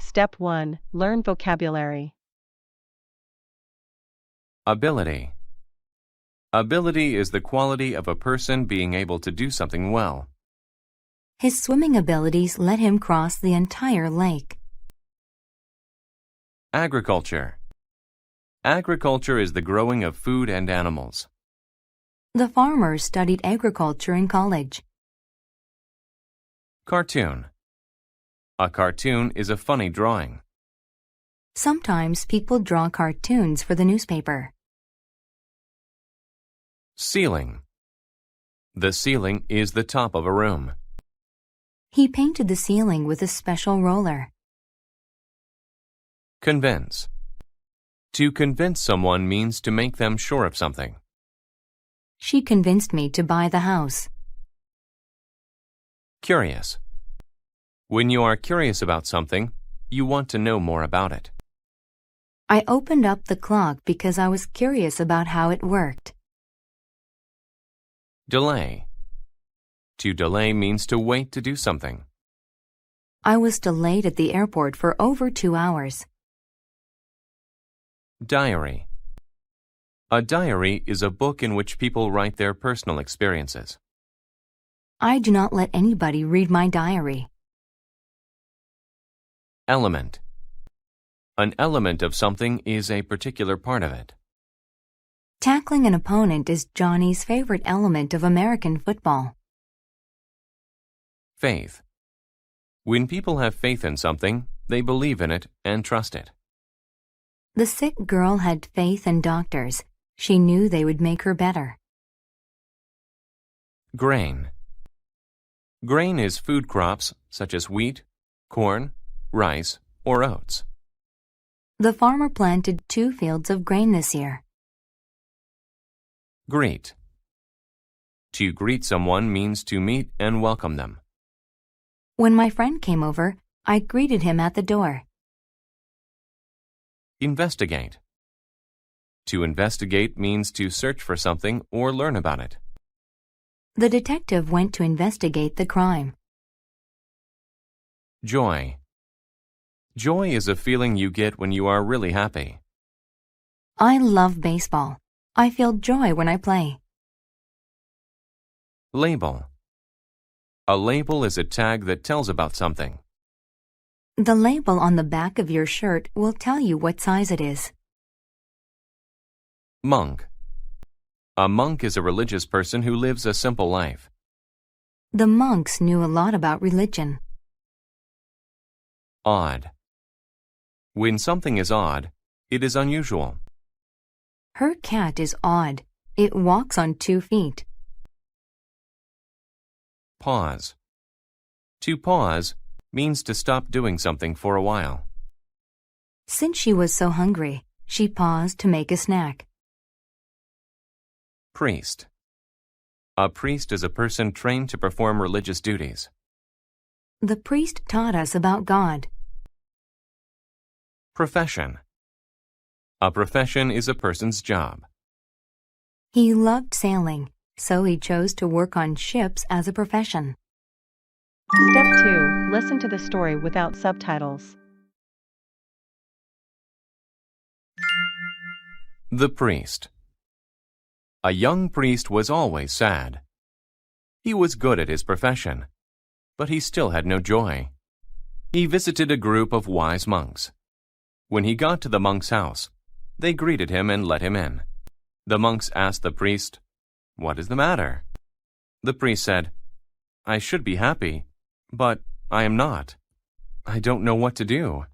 Step 1. Learn vocabulary. Ability. Ability is the quality of a person being able to do something well. His swimming abilities let him cross the entire lake. Agriculture. Agriculture is the growing of food and animals. The farmer studied agriculture in college. Cartoon. A cartoon is a funny drawing. Sometimes people draw cartoons for the newspaper. Ceiling. The ceiling is the top of a room. He painted the ceiling with a special roller. Convince. To convince someone means to make them sure of something. She convinced me to buy the house. Curious. When you are curious about something, you want to know more about it. I opened up the clock because I was curious about how it worked. Delay. To delay means to wait to do something. I was delayed at the airport for over 2 hours. Diary. A diary is a book in which people write their personal experiences. I do not let anybody read my diary. Element. An element of something is a particular part of it. Tackling an opponent is Johnny's favorite element of American football. Faith. When people have faith in something, they believe in it and trust it. The sick girl had faith in doctors. She knew they would make her better. Grain. Grain is food crops such as wheat, corn, rice, or oats. The farmer planted 2 fields of grain this year. Greet. To greet someone means to meet and welcome them. When my friend came over, I greeted him at the door. Investigate. To investigate means to search for something or learn about it. The detective went to investigate the crime. Joy. Joy is a feeling you get when you are really happy. I love baseball. I feel joy when I play. Label. A label is a tag that tells about something. The label on the back of your shirt will tell you what size it is. Monk. A monk is a religious person who lives a simple life. The monks knew a lot about religion. Odd. When something is odd, it is unusual. Her cat is odd. It walks on 2 feet. Pause. To pause means to stop doing something for a while. Since she was so hungry, she paused to make a snack. Priest. A priest is a person trained to perform religious duties. The priest taught us about God. Profession. A profession is a person's job. He loved sailing, so he chose to work on ships as a profession. Step 2. Listen to the story without subtitles. The priest. A young priest was always sad. He was good at his profession, but he still had no joy. He visited a group of wise monks. When he got to the monk's house, they greeted him and let him in. The monks asked the priest, "What is the matter?" The priest said, "I should be happy, but I am not. I don't know what to do."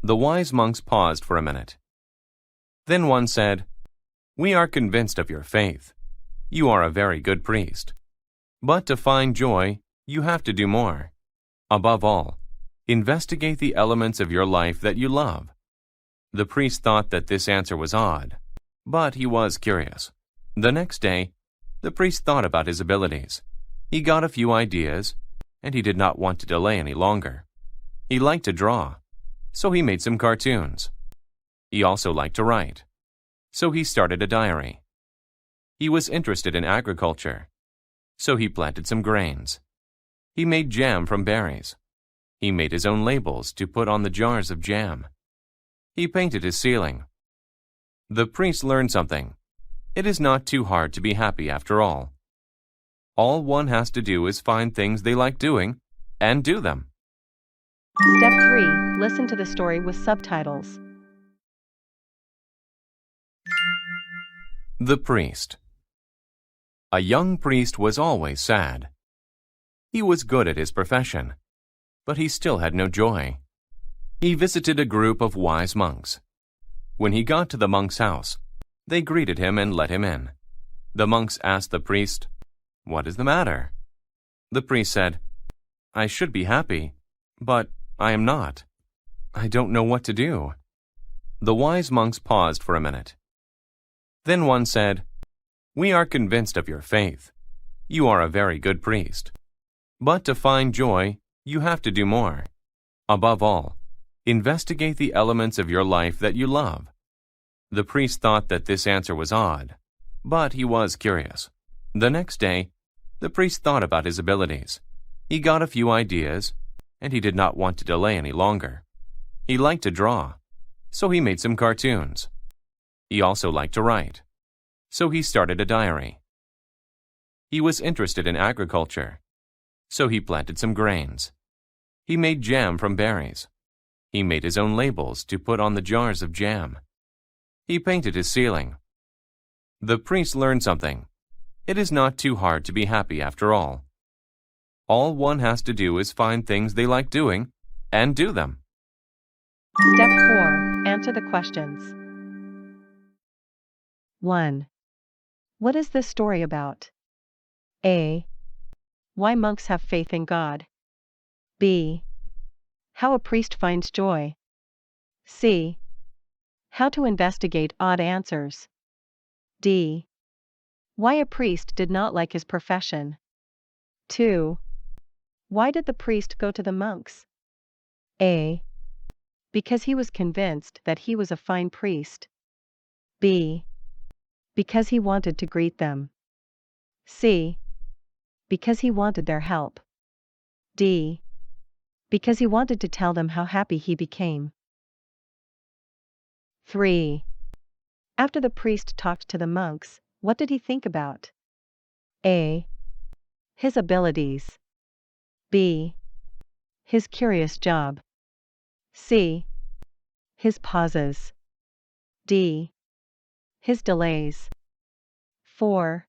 The wise monks paused for a minute. Then one said, "We are convinced of your faith. You are a very good priest. But to find joy, you have to do more. Above all, investigate the elements of your life that you love." The priest thought that this answer was odd, but he was curious. The next day, the priest thought about his abilities. He got a few ideas, and he did not want to delay any longer. He liked to draw, so he made some cartoons. He also liked to write, so he started a diary. He was interested in agriculture, so he planted some grains. He made jam from berries. He made his own labels to put on the jars of jam. He painted his ceiling. The priest learned something. It is not too hard to be happy after all. All one has to do is find things they like doing and do them. Step 3. Listen to the story with subtitles. The priest. A young priest was always sad. He was good at his profession, but he still had no joy. He visited a group of wise monks. When he got to the monk's house, they greeted him and let him in. The monks asked the priest, "What is the matter?" The priest said, "I should be happy, but I am not. I don't know what to do." The wise monks paused for a minute. Then one said, "We are convinced of your faith. You are a very good priest. But to find joy, you have to do more. Above all, investigate the elements of your life that you love." The priest thought that this answer was odd, but he was curious. The next day, the priest thought about his abilities. He got a few ideas, and he did not want to delay any longer. He liked to draw, so he made some cartoons. He also liked to write, so he started a diary. He was interested in agriculture, so he planted some grains. He made jam from berries. He made his own labels to put on the jars of jam. He painted his ceiling. The priest learned something. It is not too hard to be happy after all. All one has to do is find things they like doing and do them. Step 4. Answer the questions. 1. What is this story about? A. Why monks have faith in God. B. How a priest finds joy. C. How to investigate odd answers. D. Why a priest did not like his profession. 2. Why did the priest go to the monks? A. Because he was convinced that he was a fine priest. B. Because he wanted to greet them. C. Because he wanted their help. D. Because he wanted to tell them how happy he became. 3. After the priest talked to the monks, what did he think about? A. His abilities. B. His curious job. C. His pauses. D. His delays. 4.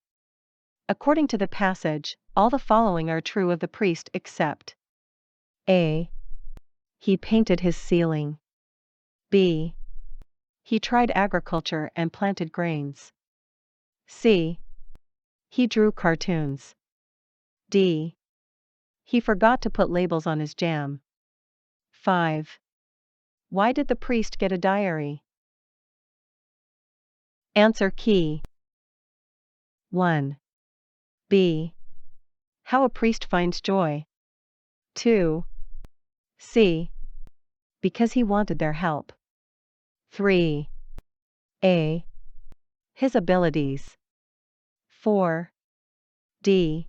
According to the passage, all the following are true of the priest except A. He painted his ceiling. B. He tried agriculture and planted grains. C. He drew cartoons. D. He forgot to put labels on his jam. 5. Why did the priest get a diary? Answer key. 1. B. How a priest finds joy. 2. C. Because he wanted their help. 3. A. His abilities. 4. D.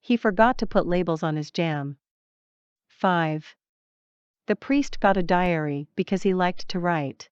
He forgot to put labels on his jam. 5. The priest got a diary because he liked to write.